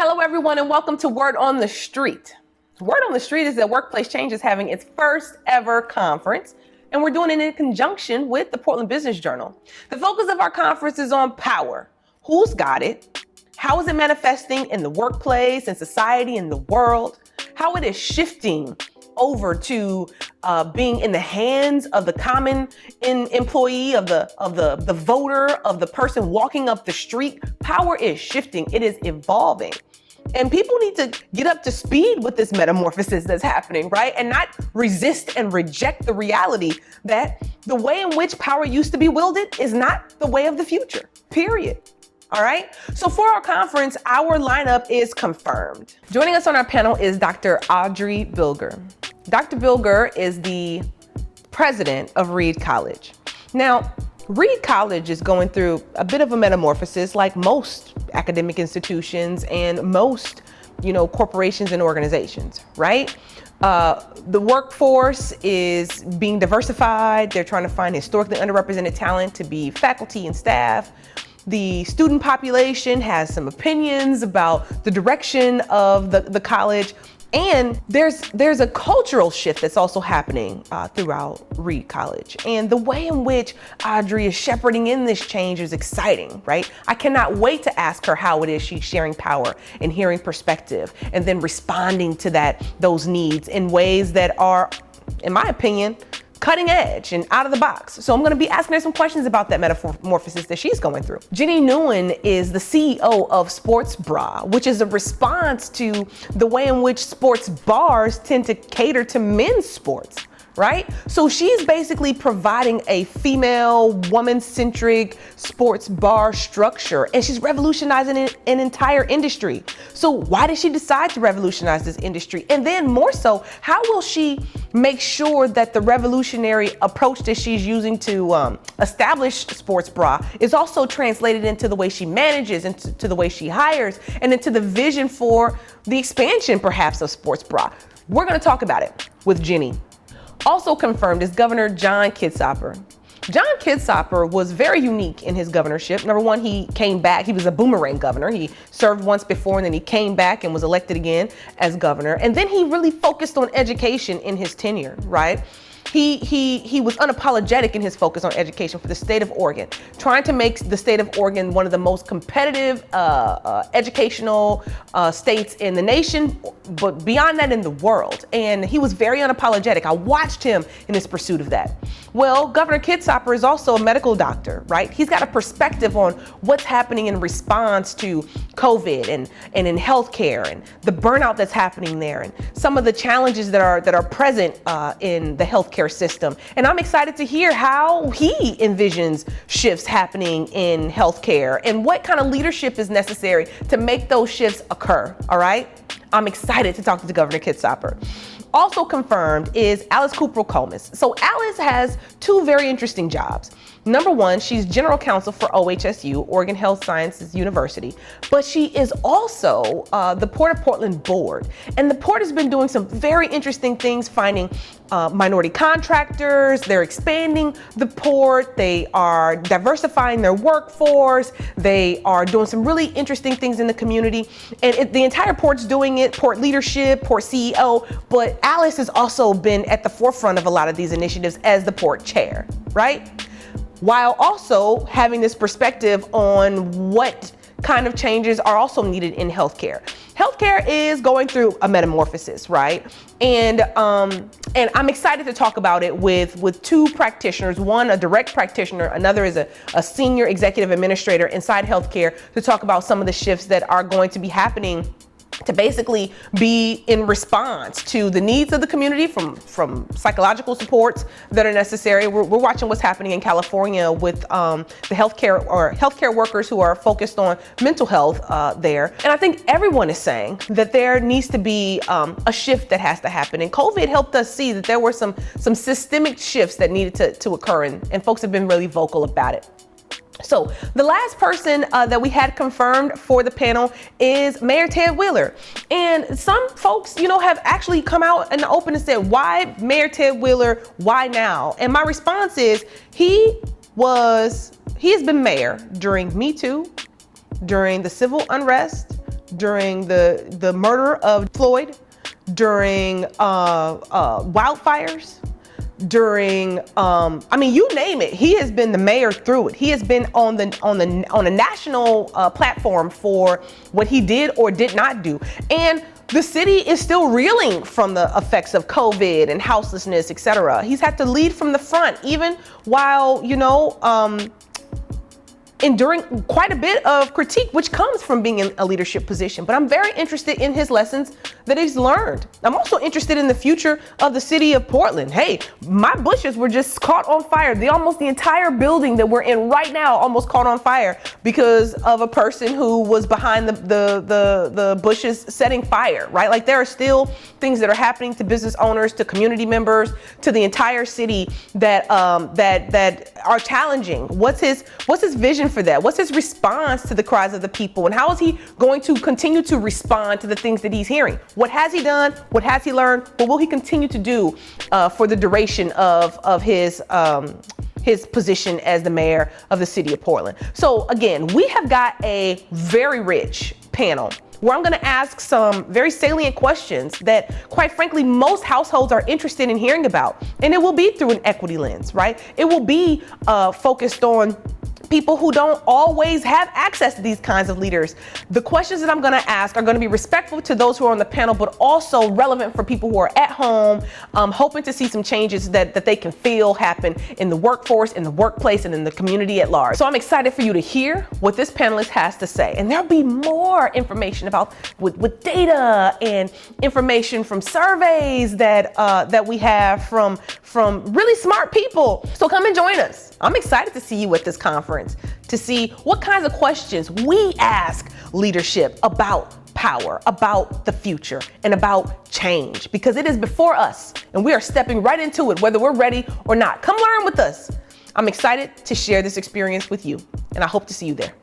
Hello, everyone, and welcome to Word on the Street. Word on the Street is that Workplace Change is having its first ever conference, and we're doing it in conjunction with the Portland Business Journal. The focus of our conference is on power. Who's got it? How is it manifesting in the workplace and society and the world? How it is shifting over to being in the hands of the common employee, of the voter, of the person walking up the street. Power is shifting. It is evolving. And people need to get up to speed with this metamorphosis that's happening, right? And not resist and reject the reality that the way in which power used to be wielded is not the way of the future, period. All right. So for our conference, our lineup is confirmed. Joining us on our panel is Dr. Audrey Vilger. Dr. Vilger is the president of Reed College. Now, Reed College is going through a bit of a metamorphosis like most academic institutions and most, corporations and organizations, right? The workforce is being diversified. They're trying to find historically underrepresented talent to be faculty and staff. The student population has some opinions about the direction of the college. And there's a cultural shift that's also happening throughout Reed College. And the way in which Audrey is shepherding in this change is exciting, right? I cannot wait to ask her how it is she's sharing power and hearing perspective and then responding to those needs in ways that are, in my opinion, cutting edge and out of the box. So I'm going to be asking her some questions about that metamorphosis that she's going through. Neuen is the CEO of Sports Bra, which is a response to the way in which sports bars tend to cater to men's sports, right? So she's basically providing a female, woman-centric sports bar structure, and she's revolutionizing an entire industry. So why did she decide to revolutionize this industry? And then more so, how will she make sure that the revolutionary approach that she's using to establish Sports Bra is also translated into the way she manages, into the way she hires, and into the vision for the expansion perhaps of Sports Bra? We're going to talk about it with Jenny. Also confirmed is Governor John Kitzhaber. John Kitzhaber was very unique in his governorship. Number one, he came back. He was a boomerang governor. He served once before and then he came back and was elected again as governor. And then he really focused on education in his tenure, right? He was unapologetic in his focus on education for the state of Oregon, trying to make the state of Oregon one of the most competitive educational states in the nation, but beyond that in the world. And he was very unapologetic. I watched him in his pursuit of that. Well, Governor Kitzhaber is also a medical doctor, right? He's got a perspective on what's happening in response to COVID and in healthcare and the burnout that's happening there and some of the challenges that are present in the healthcare system. And I'm excited to hear how he envisions shifts happening in healthcare and what kind of leadership is necessary to make those shifts occur. All right. I'm excited to talk to Governor Kitzhaber. Also confirmed is Alice Cooper-Coleman. So Alice has two very interesting jobs. Number one, she's general counsel for OHSU, Oregon Health Sciences University, but she is also the Port of Portland board. And the port has been doing some very interesting things, finding minority contractors. They're expanding the port. They are diversifying their workforce. They are doing some really interesting things in the community. And the entire port's doing it, port leadership, port CEO, but Alice has also been at the forefront of a lot of these initiatives as the port chair, right? While also having this perspective on what kind of changes are also needed in healthcare. Healthcare is going through a metamorphosis, right? And I'm excited to talk about it with two practitioners, one a direct practitioner, another is a senior executive administrator inside healthcare, to talk about some of the shifts that are going to be happening to basically be in response to the needs of the community, from psychological supports that are necessary. We're watching what's happening in California with the healthcare workers who are focused on mental health there. And I think everyone is saying that there needs to be a shift that has to happen. And COVID helped us see that there were some systemic shifts that needed to occur, and folks have been really vocal about it. So the last person that we had confirmed for the panel is Mayor Ted Wheeler. And some folks, have actually come out in the open and said, why Mayor Ted Wheeler? Why now? And my response is he has been mayor during Me Too, during the civil unrest, during the murder of Floyd, during wildfires, during you name it. He has been the mayor through it. He has been on a national platform for what he did or did not do. And the city is still reeling from the effects of COVID and houselessness, etc. He's had to lead from the front, even while, enduring quite a bit of critique, which comes from being in a leadership position. But I'm very interested in his lessons that he's learned. I'm also interested in the future of the city of Portland. Hey, my bushes were just caught on fire. Almost the entire building that we're in right now almost caught on fire because of a person who was behind the bushes setting fire, right? Like, there are still things that are happening to business owners, to community members, to the entire city that are challenging. What's his vision for that? What's his response to the cries of the people? And how is he going to continue to respond to the things that he's hearing? What has he done? What has he learned? What will he continue to do for the duration of his position as the mayor of the city of Portland? So again, we have got a very rich panel where I'm going to ask some very salient questions that, quite frankly, most households are interested in hearing about. And it will be through an equity lens, right? It will be focused on people who don't always have access to these kinds of leaders. The questions that I'm going to ask are going to be respectful to those who are on the panel, but also relevant for people who are at home, hoping to see some changes that they can feel happen in the workforce, in the workplace, and in the community at large. So I'm excited for you to hear what this panelist has to say. And there'll be more information about with data and information from surveys that we have from really smart people. So come and join us. I'm excited to see you at this conference, to see what kinds of questions we ask leadership about power, about the future, and about change, because it is before us and we are stepping right into it, whether we're ready or not. Come learn with us. I'm excited to share this experience with you, and I hope to see you there.